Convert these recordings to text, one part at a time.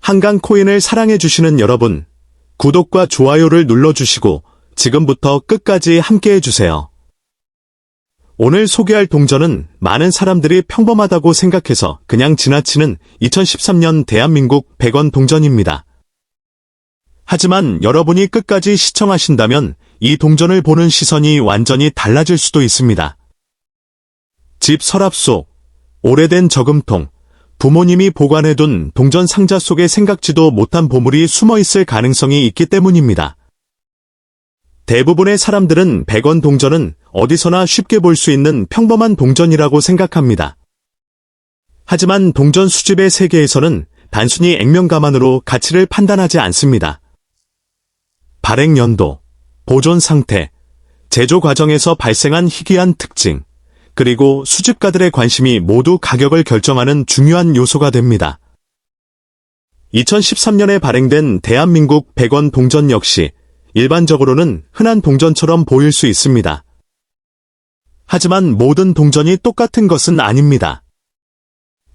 한강 코인을 사랑해주시는 여러분, 구독과 좋아요를 눌러주시고 지금부터 끝까지 함께해주세요. 오늘 소개할 동전은 많은 사람들이 평범하다고 생각해서 그냥 지나치는 2013년 대한민국 100원 동전입니다. 하지만 여러분이 끝까지 시청하신다면 이 동전을 보는 시선이 완전히 달라질 수도 있습니다. 집 서랍 속, 오래된 저금통, 부모님이 보관해둔 동전 상자 속에 생각지도 못한 보물이 숨어있을 가능성이 있기 때문입니다. 대부분의 사람들은 100원 동전은 어디서나 쉽게 볼 수 있는 평범한 동전이라고 생각합니다. 하지만 동전 수집의 세계에서는 단순히 액면가만으로 가치를 판단하지 않습니다. 발행 연도, 보존 상태, 제조 과정에서 발생한 희귀한 특징, 그리고 수집가들의 관심이 모두 가격을 결정하는 중요한 요소가 됩니다. 2013년에 발행된 대한민국 100원 동전 역시 일반적으로는 흔한 동전처럼 보일 수 있습니다. 하지만 모든 동전이 똑같은 것은 아닙니다.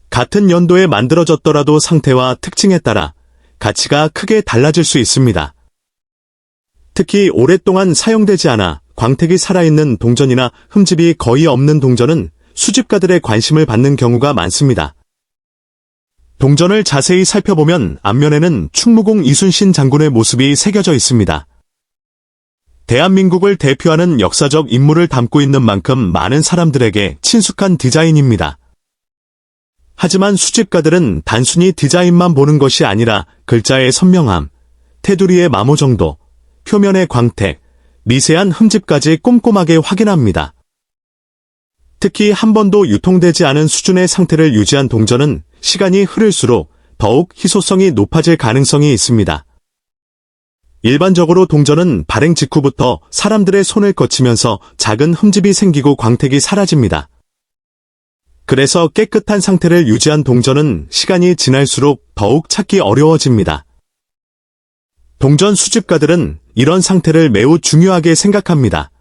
같은 연도에 만들어졌더라도 상태와 특징에 따라 가치가 크게 달라질 수 있습니다. 특히 오랫동안 사용되지 않아 광택이 살아있는 동전이나 흠집이 거의 없는 동전은 수집가들의 관심을 받는 경우가 많습니다. 동전을 자세히 살펴보면 앞면에는 충무공 이순신 장군의 모습이 새겨져 있습니다. 대한민국을 대표하는 역사적 인물을 담고 있는 만큼 많은 사람들에게 친숙한 디자인입니다. 하지만 수집가들은 단순히 디자인만 보는 것이 아니라 글자의 선명함, 테두리의 마모 정도, 표면의 광택, 미세한 흠집까지 꼼꼼하게 확인합니다. 특히 한 번도 유통되지 않은 수준의 상태를 유지한 동전은 시간이 흐를수록 더욱 희소성이 높아질 가능성이 있습니다. 일반적으로 동전은 발행 직후부터 사람들의 손을 거치면서 작은 흠집이 생기고 광택이 사라집니다. 그래서 깨끗한 상태를 유지한 동전은 시간이 지날수록 더욱 찾기 어려워집니다. 동전 수집가들은 이런 상태를 매우 중요하게 생각합니다.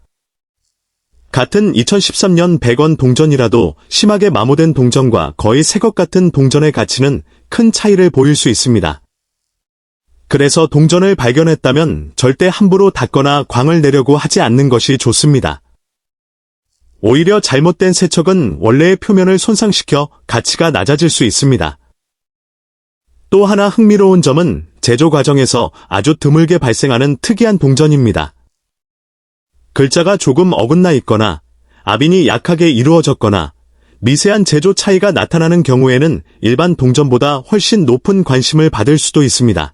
같은 2013년 100원 동전이라도 심하게 마모된 동전과 거의 새 것 같은 동전의 가치는 큰 차이를 보일 수 있습니다. 그래서 동전을 발견했다면 절대 함부로 닫거나 광을 내려고 하지 않는 것이 좋습니다. 오히려 잘못된 세척은 원래의 표면을 손상시켜 가치가 낮아질 수 있습니다. 또 하나 흥미로운 점은 제조 과정에서 아주 드물게 발생하는 특이한 동전입니다. 글자가 조금 어긋나 있거나 압인이 약하게 이루어졌거나 미세한 제조 차이가 나타나는 경우에는 일반 동전보다 훨씬 높은 관심을 받을 수도 있습니다.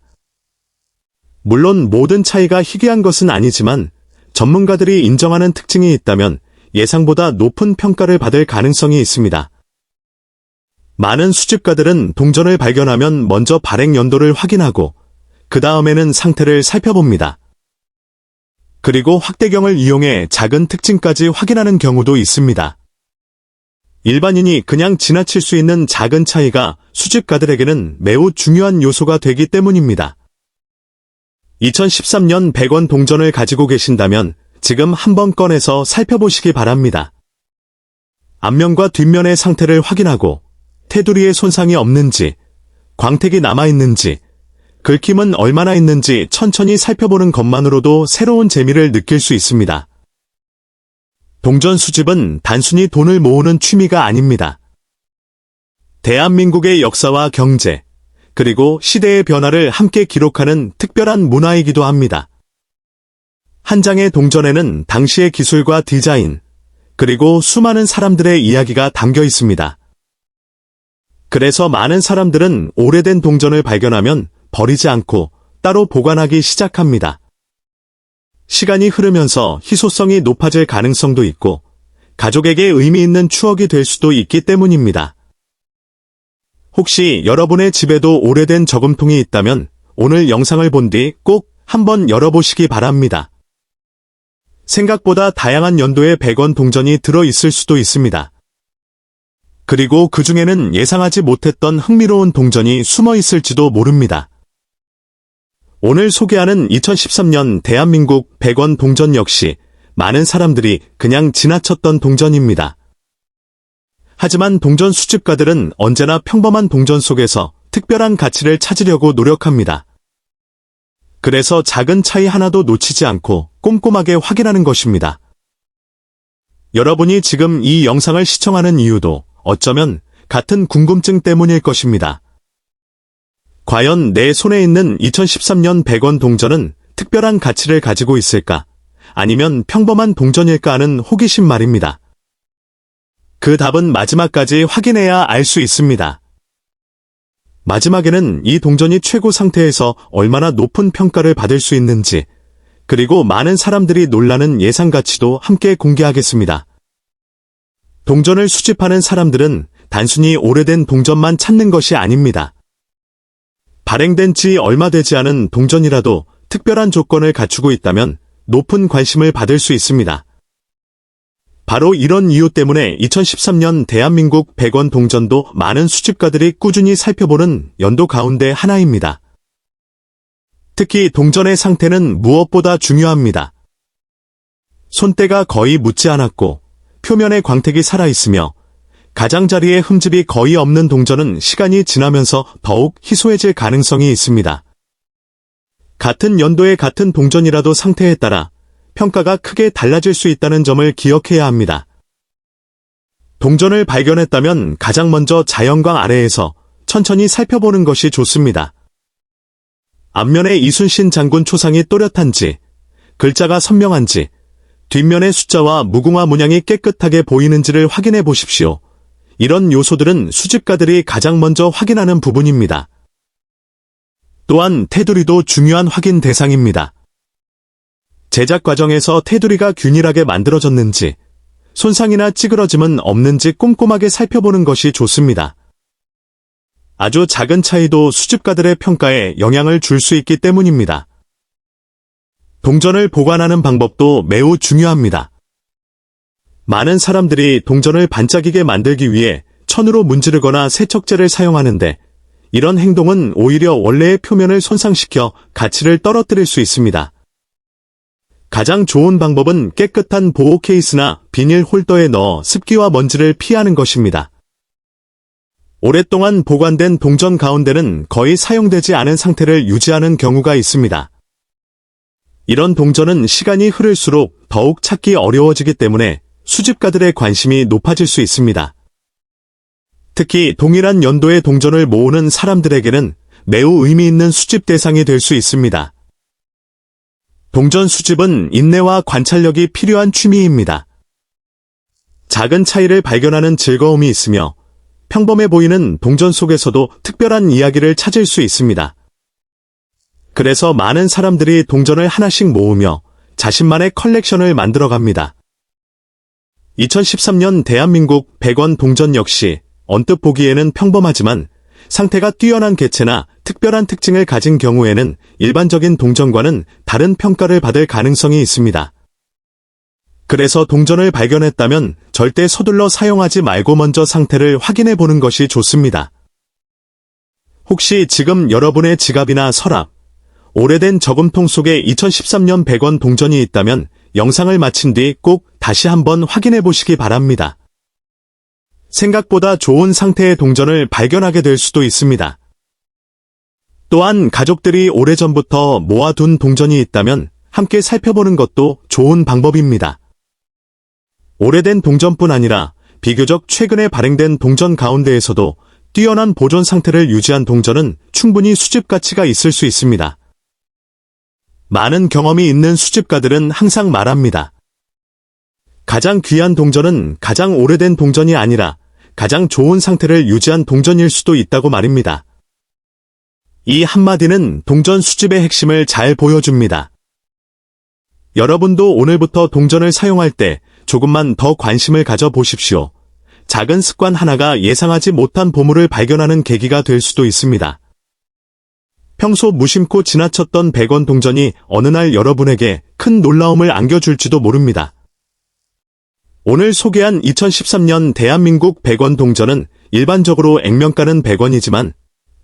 물론 모든 차이가 희귀한 것은 아니지만 전문가들이 인정하는 특징이 있다면 예상보다 높은 평가를 받을 가능성이 있습니다. 많은 수집가들은 동전을 발견하면 먼저 발행 연도를 확인하고 그 다음에는 상태를 살펴봅니다. 그리고 확대경을 이용해 작은 특징까지 확인하는 경우도 있습니다. 일반인이 그냥 지나칠 수 있는 작은 차이가 수집가들에게는 매우 중요한 요소가 되기 때문입니다. 2013년 100원 동전을 가지고 계신다면 지금 한번 꺼내서 살펴보시기 바랍니다. 앞면과 뒷면의 상태를 확인하고 테두리에 손상이 없는지, 광택이 남아있는지, 긁힘은 얼마나 있는지 천천히 살펴보는 것만으로도 새로운 재미를 느낄 수 있습니다. 동전 수집은 단순히 돈을 모으는 취미가 아닙니다. 대한민국의 역사와 경제, 그리고 시대의 변화를 함께 기록하는 특별한 문화이기도 합니다. 한 장의 동전에는 당시의 기술과 디자인, 그리고 수많은 사람들의 이야기가 담겨 있습니다. 그래서 많은 사람들은 오래된 동전을 발견하면 버리지 않고 따로 보관하기 시작합니다. 시간이 흐르면서 희소성이 높아질 가능성도 있고 가족에게 의미 있는 추억이 될 수도 있기 때문입니다. 혹시 여러분의 집에도 오래된 저금통이 있다면 오늘 영상을 본 뒤 꼭 한번 열어보시기 바랍니다. 생각보다 다양한 연도의 100원 동전이 들어있을 수도 있습니다. 그리고 그 중에는 예상하지 못했던 흥미로운 동전이 숨어 있을지도 모릅니다. 오늘 소개하는 2013년 대한민국 100원 동전 역시 많은 사람들이 그냥 지나쳤던 동전입니다. 하지만 동전 수집가들은 언제나 평범한 동전 속에서 특별한 가치를 찾으려고 노력합니다. 그래서 작은 차이 하나도 놓치지 않고 꼼꼼하게 확인하는 것입니다. 여러분이 지금 이 영상을 시청하는 이유도 어쩌면 같은 궁금증 때문일 것입니다. 과연 내 손에 있는 2013년 100원 동전은 특별한 가치를 가지고 있을까? 아니면 평범한 동전일까 하는 호기심 말입니다. 그 답은 마지막까지 확인해야 알 수 있습니다. 마지막에는 이 동전이 최고 상태에서 얼마나 높은 평가를 받을 수 있는지, 그리고 많은 사람들이 놀라는 예상 가치도 함께 공개하겠습니다. 동전을 수집하는 사람들은 단순히 오래된 동전만 찾는 것이 아닙니다. 발행된 지 얼마 되지 않은 동전이라도 특별한 조건을 갖추고 있다면 높은 관심을 받을 수 있습니다. 바로 이런 이유 때문에 2013년 대한민국 100원 동전도 많은 수집가들이 꾸준히 살펴보는 연도 가운데 하나입니다. 특히 동전의 상태는 무엇보다 중요합니다. 손때가 거의 묻지 않았고 표면의 광택이 살아있으며 가장자리에 흠집이 거의 없는 동전은 시간이 지나면서 더욱 희소해질 가능성이 있습니다. 같은 연도의 같은 동전이라도 상태에 따라 평가가 크게 달라질 수 있다는 점을 기억해야 합니다. 동전을 발견했다면 가장 먼저 자연광 아래에서 천천히 살펴보는 것이 좋습니다. 앞면에 이순신 장군 초상이 또렷한지, 글자가 선명한지, 뒷면의 숫자와 무궁화 문양이 깨끗하게 보이는지를 확인해 보십시오. 이런 요소들은 수집가들이 가장 먼저 확인하는 부분입니다. 또한 테두리도 중요한 확인 대상입니다. 제작 과정에서 테두리가 균일하게 만들어졌는지, 손상이나 찌그러짐은 없는지 꼼꼼하게 살펴보는 것이 좋습니다. 아주 작은 차이도 수집가들의 평가에 영향을 줄 수 있기 때문입니다. 동전을 보관하는 방법도 매우 중요합니다. 많은 사람들이 동전을 반짝이게 만들기 위해 천으로 문지르거나 세척제를 사용하는데, 이런 행동은 오히려 원래의 표면을 손상시켜 가치를 떨어뜨릴 수 있습니다. 가장 좋은 방법은 깨끗한 보호 케이스나 비닐 홀더에 넣어 습기와 먼지를 피하는 것입니다. 오랫동안 보관된 동전 가운데는 거의 사용되지 않은 상태를 유지하는 경우가 있습니다. 이런 동전은 시간이 흐를수록 더욱 찾기 어려워지기 때문에 수집가들의 관심이 높아질 수 있습니다. 특히 동일한 연도의 동전을 모으는 사람들에게는 매우 의미 있는 수집 대상이 될 수 있습니다. 동전 수집은 인내와 관찰력이 필요한 취미입니다. 작은 차이를 발견하는 즐거움이 있으며 평범해 보이는 동전 속에서도 특별한 이야기를 찾을 수 있습니다. 그래서 많은 사람들이 동전을 하나씩 모으며 자신만의 컬렉션을 만들어갑니다. 2013년 대한민국 100원 동전 역시 언뜻 보기에는 평범하지만 상태가 뛰어난 개체나 특별한 특징을 가진 경우에는 일반적인 동전과는 다른 평가를 받을 가능성이 있습니다. 그래서 동전을 발견했다면 절대 서둘러 사용하지 말고 먼저 상태를 확인해 보는 것이 좋습니다. 혹시 지금 여러분의 지갑이나 서랍, 오래된 저금통 속에 2013년 100원 동전이 있다면 영상을 마친 뒤 꼭 다시 한번 확인해 보시기 바랍니다. 생각보다 좋은 상태의 동전을 발견하게 될 수도 있습니다. 또한 가족들이 오래전부터 모아둔 동전이 있다면 함께 살펴보는 것도 좋은 방법입니다. 오래된 동전뿐 아니라 비교적 최근에 발행된 동전 가운데에서도 뛰어난 보존 상태를 유지한 동전은 충분히 수집 가치가 있을 수 있습니다. 많은 경험이 있는 수집가들은 항상 말합니다. 가장 귀한 동전은 가장 오래된 동전이 아니라 가장 좋은 상태를 유지한 동전일 수도 있다고 말입니다. 이 한마디는 동전 수집의 핵심을 잘 보여줍니다. 여러분도 오늘부터 동전을 사용할 때 조금만 더 관심을 가져보십시오. 작은 습관 하나가 예상하지 못한 보물을 발견하는 계기가 될 수도 있습니다. 평소 무심코 지나쳤던 100원 동전이 어느 날 여러분에게 큰 놀라움을 안겨줄지도 모릅니다. 오늘 소개한 2013년 대한민국 100원 동전은 일반적으로 액면가는 100원이지만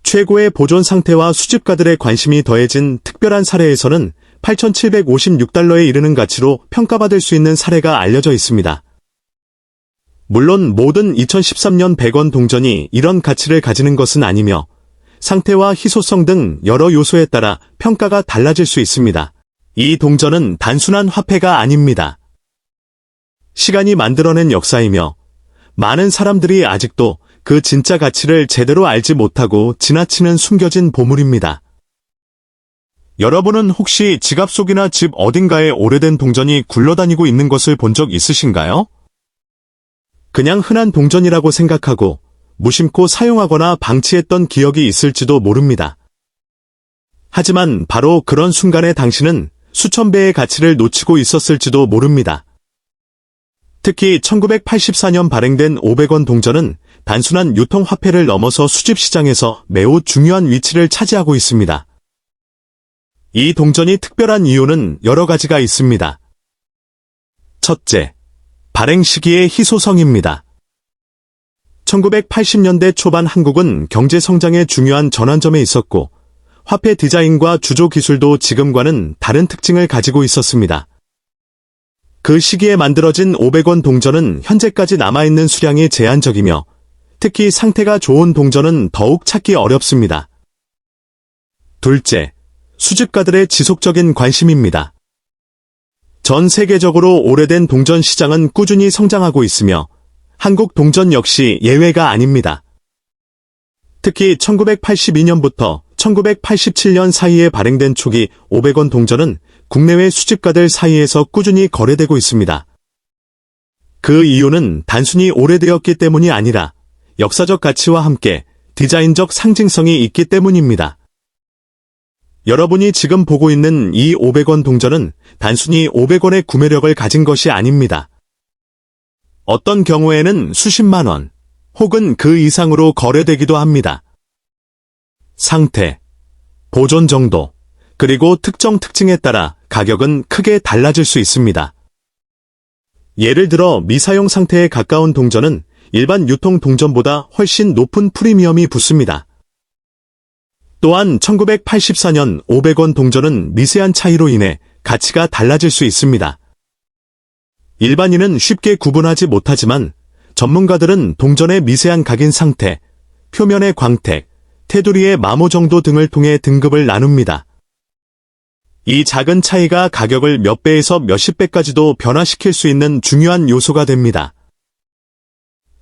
최고의 보존 상태와 수집가들의 관심이 더해진 특별한 사례에서는 8,756달러에 이르는 가치로 평가받을 수 있는 사례가 알려져 있습니다. 물론 모든 2013년 100원 동전이 이런 가치를 가지는 것은 아니며 상태와 희소성 등 여러 요소에 따라 평가가 달라질 수 있습니다. 이 동전은 단순한 화폐가 아닙니다. 시간이 만들어낸 역사이며 많은 사람들이 아직도 그 진짜 가치를 제대로 알지 못하고 지나치는 숨겨진 보물입니다. 여러분은 혹시 지갑 속이나 집 어딘가에 오래된 동전이 굴러다니고 있는 것을 본 적 있으신가요? 그냥 흔한 동전이라고 생각하고 무심코 사용하거나 방치했던 기억이 있을지도 모릅니다. 하지만 바로 그런 순간에 당신은 수천 배의 가치를 놓치고 있었을지도 모릅니다. 특히 1984년 발행된 500원 동전은 단순한 유통화폐를 넘어서 수집시장에서 매우 중요한 위치를 차지하고 있습니다. 이 동전이 특별한 이유는 여러 가지가 있습니다. 첫째, 발행 시기의 희소성입니다. 1980년대 초반 한국은 경제 성장의 중요한 전환점에 있었고, 화폐 디자인과 주조 기술도 지금과는 다른 특징을 가지고 있었습니다. 그 시기에 만들어진 500원 동전은 현재까지 남아있는 수량이 제한적이며, 특히 상태가 좋은 동전은 더욱 찾기 어렵습니다. 둘째, 수집가들의 지속적인 관심입니다. 전 세계적으로 오래된 동전 시장은 꾸준히 성장하고 있으며 한국 동전 역시 예외가 아닙니다. 특히 1982년부터 1987년 사이에 발행된 초기 500원 동전은 국내외 수집가들 사이에서 꾸준히 거래되고 있습니다. 그 이유는 단순히 오래되었기 때문이 아니라 역사적 가치와 함께 디자인적 상징성이 있기 때문입니다. 여러분이 지금 보고 있는 이 500원 동전은 단순히 500원의 구매력을 가진 것이 아닙니다. 어떤 경우에는 수십만 원, 혹은 그 이상으로 거래되기도 합니다. 상태, 보존 정도, 그리고 특정 특징에 따라 가격은 크게 달라질 수 있습니다. 예를 들어 미사용 상태에 가까운 동전은 일반 유통 동전보다 훨씬 높은 프리미엄이 붙습니다. 또한 1984년 500원 동전은 미세한 차이로 인해 가치가 달라질 수 있습니다. 일반인은 쉽게 구분하지 못하지만 전문가들은 동전의 미세한 각인 상태, 표면의 광택, 테두리의 마모 정도 등을 통해 등급을 나눕니다. 이 작은 차이가 가격을 몇 배에서 몇십 배까지도 변화시킬 수 있는 중요한 요소가 됩니다.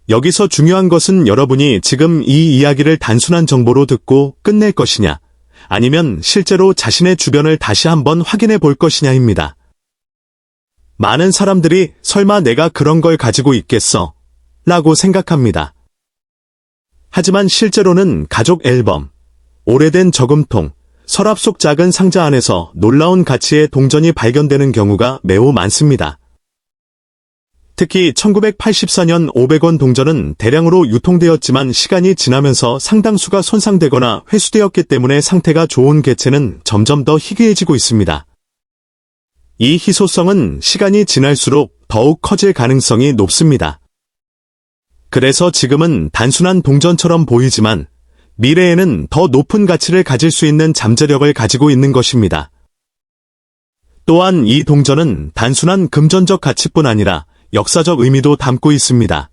여기서 중요한 것은 여러분이 지금 이 이야기를 단순한 정보로 듣고 끝낼 것이냐, 아니면 실제로 자신의 주변을 다시 한번 확인해 볼 것이냐입니다. 많은 사람들이 설마 내가 그런 걸 가지고 있겠어? 라고 생각합니다. 하지만 실제로는 가족 앨범, 오래된 저금통, 서랍 속 작은 상자 안에서 놀라운 가치의 동전이 발견되는 경우가 매우 많습니다. 특히 1984년 500원 동전은 대량으로 유통되었지만 시간이 지나면서 상당수가 손상되거나 회수되었기 때문에 상태가 좋은 개체는 점점 더 희귀해지고 있습니다. 이 희소성은 시간이 지날수록 더욱 커질 가능성이 높습니다. 그래서 지금은 단순한 동전처럼 보이지만 미래에는 더 높은 가치를 가질 수 있는 잠재력을 가지고 있는 것입니다. 또한 이 동전은 단순한 금전적 가치뿐 아니라 역사적 의미도 담고 있습니다.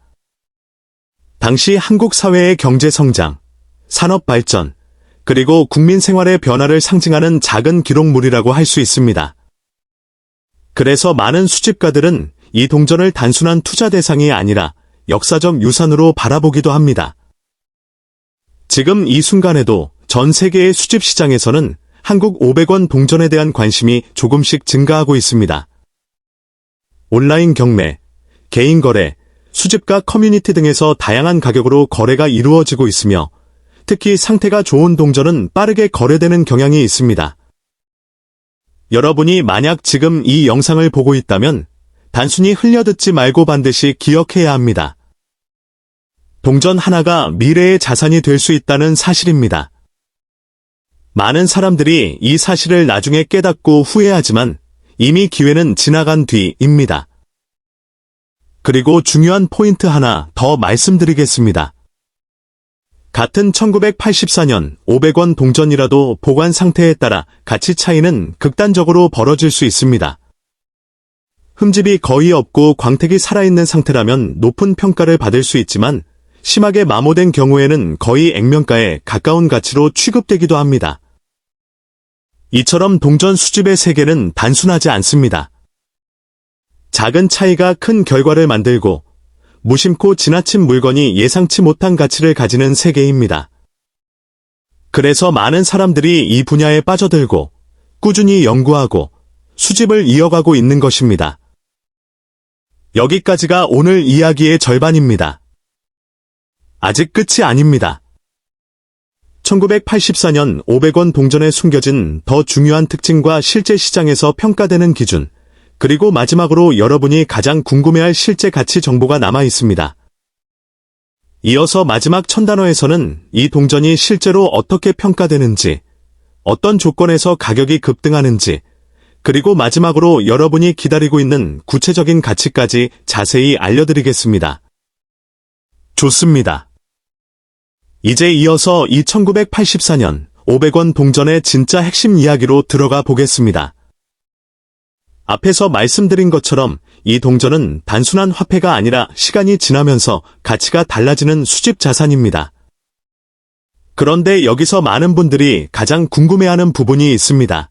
당시 한국 사회의 경제 성장, 산업 발전, 그리고 국민 생활의 변화를 상징하는 작은 기록물이라고 할 수 있습니다. 그래서 많은 수집가들은 이 동전을 단순한 투자 대상이 아니라 역사적 유산으로 바라보기도 합니다. 지금 이 순간에도 전 세계의 수집 시장에서는 한국 500원 동전에 대한 관심이 조금씩 증가하고 있습니다. 온라인 경매, 개인 거래, 수집가 커뮤니티 등에서 다양한 가격으로 거래가 이루어지고 있으며 특히 상태가 좋은 동전은 빠르게 거래되는 경향이 있습니다. 여러분이 만약 지금 이 영상을 보고 있다면 단순히 흘려듣지 말고 반드시 기억해야 합니다. 동전 하나가 미래의 자산이 될 수 있다는 사실입니다. 많은 사람들이 이 사실을 나중에 깨닫고 후회하지만 이미 기회는 지나간 뒤입니다. 그리고 중요한 포인트 하나 더 말씀드리겠습니다. 같은 1984년 500원 동전이라도 보관 상태에 따라 가치 차이는 극단적으로 벌어질 수 있습니다. 흠집이 거의 없고 광택이 살아있는 상태라면 높은 평가를 받을 수 있지만 심하게 마모된 경우에는 거의 액면가에 가까운 가치로 취급되기도 합니다. 이처럼 동전 수집의 세계는 단순하지 않습니다. 작은 차이가 큰 결과를 만들고 무심코 지나친 물건이 예상치 못한 가치를 가지는 세계입니다. 그래서 많은 사람들이 이 분야에 빠져들고 꾸준히 연구하고 수집을 이어가고 있는 것입니다. 여기까지가 오늘 이야기의 절반입니다. 아직 끝이 아닙니다. 1984년 500원 동전에 숨겨진 더 중요한 특징과 실제 시장에서 평가되는 기준, 그리고 마지막으로 여러분이 가장 궁금해할 실제 가치 정보가 남아 있습니다. 이어서 마지막 1000단어에서는 이 동전이 실제로 어떻게 평가되는지, 어떤 조건에서 가격이 급등하는지, 그리고 마지막으로 여러분이 기다리고 있는 구체적인 가치까지 자세히 알려드리겠습니다. 좋습니다. 이제 이어서 이 1984년 500원 동전의 진짜 핵심 이야기로 들어가 보겠습니다. 앞에서 말씀드린 것처럼 이 동전은 단순한 화폐가 아니라 시간이 지나면서 가치가 달라지는 수집 자산입니다. 그런데 여기서 많은 분들이 가장 궁금해하는 부분이 있습니다.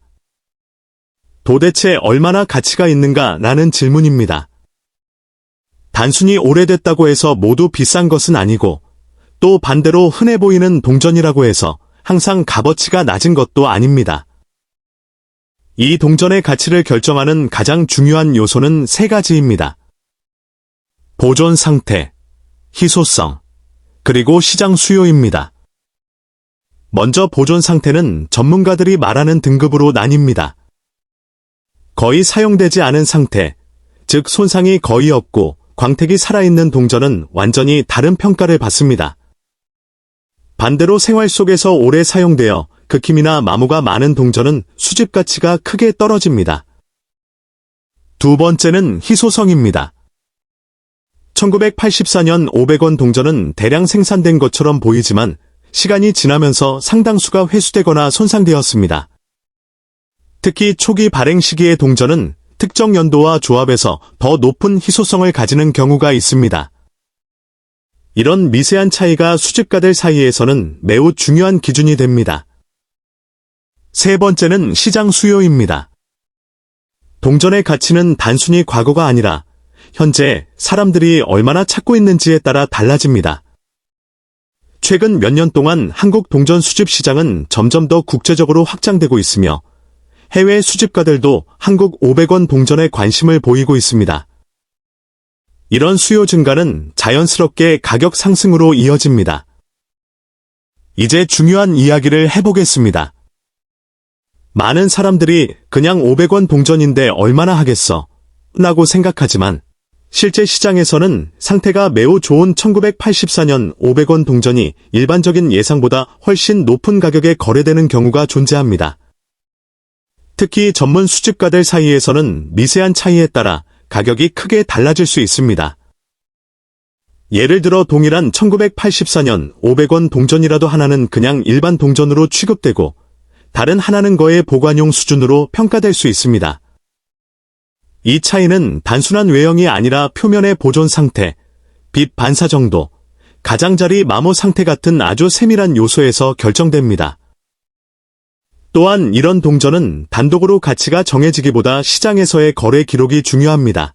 도대체 얼마나 가치가 있는가 라는 질문입니다. 단순히 오래됐다고 해서 모두 비싼 것은 아니고 또 반대로 흔해 보이는 동전이라고 해서 항상 값어치가 낮은 것도 아닙니다. 이 동전의 가치를 결정하는 가장 중요한 요소는 세 가지입니다. 보존 상태, 희소성, 그리고 시장 수요입니다. 먼저 보존 상태는 전문가들이 말하는 등급으로 나뉩니다. 거의 사용되지 않은 상태, 즉 손상이 거의 없고 광택이 살아있는 동전은 완전히 다른 평가를 받습니다. 반대로 생활 속에서 오래 사용되어 극힘이나 마모가 많은 동전은 수집 가치가 크게 떨어집니다. 두 번째는 희소성입니다. 1984년 500원 동전은 대량 생산된 것처럼 보이지만 시간이 지나면서 상당수가 회수되거나 손상되었습니다. 특히 초기 발행 시기의 동전은 특정 연도와 조합에서 더 높은 희소성을 가지는 경우가 있습니다. 이런 미세한 차이가 수집가들 사이에서는 매우 중요한 기준이 됩니다. 세 번째는 시장 수요입니다. 동전의 가치는 단순히 과거가 아니라 현재 사람들이 얼마나 찾고 있는지에 따라 달라집니다. 최근 몇 년 동안 한국 동전 수집 시장은 점점 더 국제적으로 확장되고 있으며 해외 수집가들도 한국 500원 동전에 관심을 보이고 있습니다. 이런 수요 증가는 자연스럽게 가격 상승으로 이어집니다. 이제 중요한 이야기를 해보겠습니다. 많은 사람들이 그냥 500원 동전인데 얼마나 하겠어? 라고 생각하지만 실제 시장에서는 상태가 매우 좋은 1984년 500원 동전이 일반적인 예상보다 훨씬 높은 가격에 거래되는 경우가 존재합니다. 특히 전문 수집가들 사이에서는 미세한 차이에 따라 가격이 크게 달라질 수 있습니다. 예를 들어 동일한 1984년 500원 동전이라도 하나는 그냥 일반 동전으로 취급되고 다른 하나는 거의 보관용 수준으로 평가될 수 있습니다. 이 차이는 단순한 외형이 아니라 표면의 보존 상태, 빛 반사 정도, 가장자리 마모 상태 같은 아주 세밀한 요소에서 결정됩니다. 또한 이런 동전은 단독으로 가치가 정해지기보다 시장에서의 거래 기록이 중요합니다.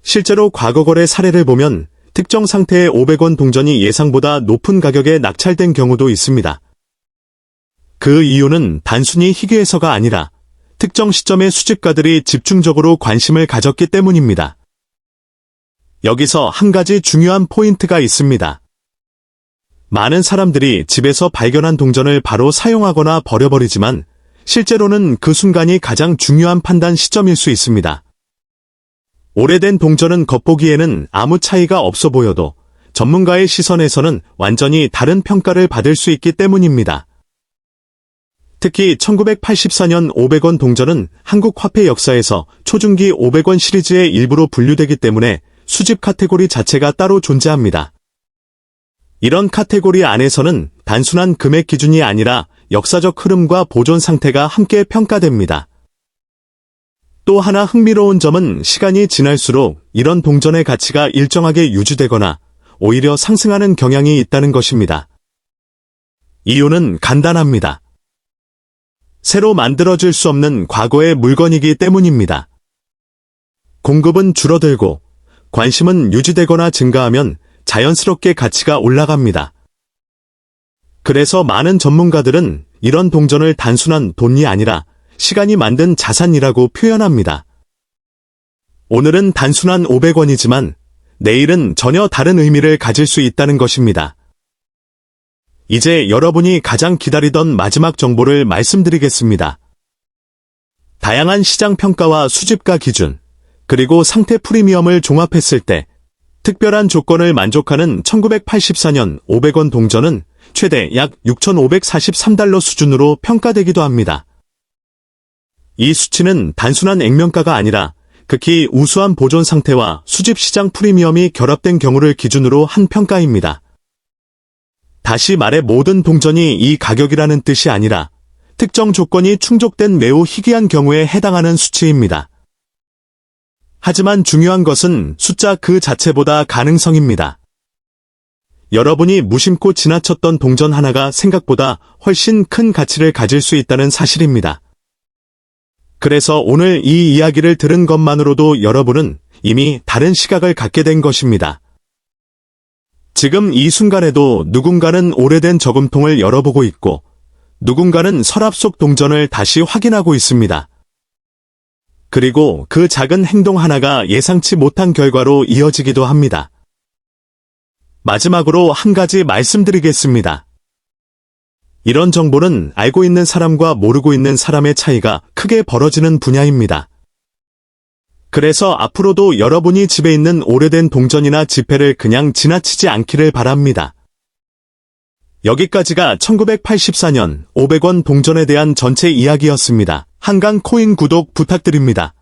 실제로 과거 거래 사례를 보면 특정 상태의 500원 동전이 예상보다 높은 가격에 낙찰된 경우도 있습니다. 그 이유는 단순히 희귀해서가 아니라 특정 시점에 수집가들이 집중적으로 관심을 가졌기 때문입니다. 여기서 한 가지 중요한 포인트가 있습니다. 많은 사람들이 집에서 발견한 동전을 바로 사용하거나 버려버리지만 실제로는 그 순간이 가장 중요한 판단 시점일 수 있습니다. 오래된 동전은 겉보기에는 아무 차이가 없어 보여도 전문가의 시선에서는 완전히 다른 평가를 받을 수 있기 때문입니다. 특히 1984년 500원 동전은 한국 화폐 역사에서 초중기 500원 시리즈의 일부로 분류되기 때문에 수집 카테고리 자체가 따로 존재합니다. 이런 카테고리 안에서는 단순한 금액 기준이 아니라 역사적 흐름과 보존 상태가 함께 평가됩니다. 또 하나 흥미로운 점은 시간이 지날수록 이런 동전의 가치가 일정하게 유지되거나 오히려 상승하는 경향이 있다는 것입니다. 이유는 간단합니다. 새로 만들어질 수 없는 과거의 물건이기 때문입니다. 공급은 줄어들고 관심은 유지되거나 증가하면 자연스럽게 가치가 올라갑니다. 그래서 많은 전문가들은 이런 동전을 단순한 돈이 아니라 시간이 만든 자산이라고 표현합니다. 오늘은 단순한 500원이지만 내일은 전혀 다른 의미를 가질 수 있다는 것입니다. 이제 여러분이 가장 기다리던 마지막 정보를 말씀드리겠습니다. 다양한 시장 평가와 수집가 기준, 그리고 상태 프리미엄을 종합했을 때 특별한 조건을 만족하는 1984년 500원 동전은 최대 약 6,543달러 수준으로 평가되기도 합니다. 이 수치는 단순한 액면가가 아니라 극히 우수한 보존 상태와 수집 시장 프리미엄이 결합된 경우를 기준으로 한 평가입니다. 다시 말해 모든 동전이 이 가격이라는 뜻이 아니라 특정 조건이 충족된 매우 희귀한 경우에 해당하는 수치입니다. 하지만 중요한 것은 숫자 그 자체보다 가능성입니다. 여러분이 무심코 지나쳤던 동전 하나가 생각보다 훨씬 큰 가치를 가질 수 있다는 사실입니다. 그래서 오늘 이 이야기를 들은 것만으로도 여러분은 이미 다른 시각을 갖게 된 것입니다. 지금 이 순간에도 누군가는 오래된 저금통을 열어보고 있고 누군가는 서랍 속 동전을 다시 확인하고 있습니다. 그리고 그 작은 행동 하나가 예상치 못한 결과로 이어지기도 합니다. 마지막으로 한 가지 말씀드리겠습니다. 이런 정보는 알고 있는 사람과 모르고 있는 사람의 차이가 크게 벌어지는 분야입니다. 그래서 앞으로도 여러분이 집에 있는 오래된 동전이나 지폐를 그냥 지나치지 않기를 바랍니다. 여기까지가 1984년 500원 동전에 대한 전체 이야기였습니다. 한강 코인 구독 부탁드립니다.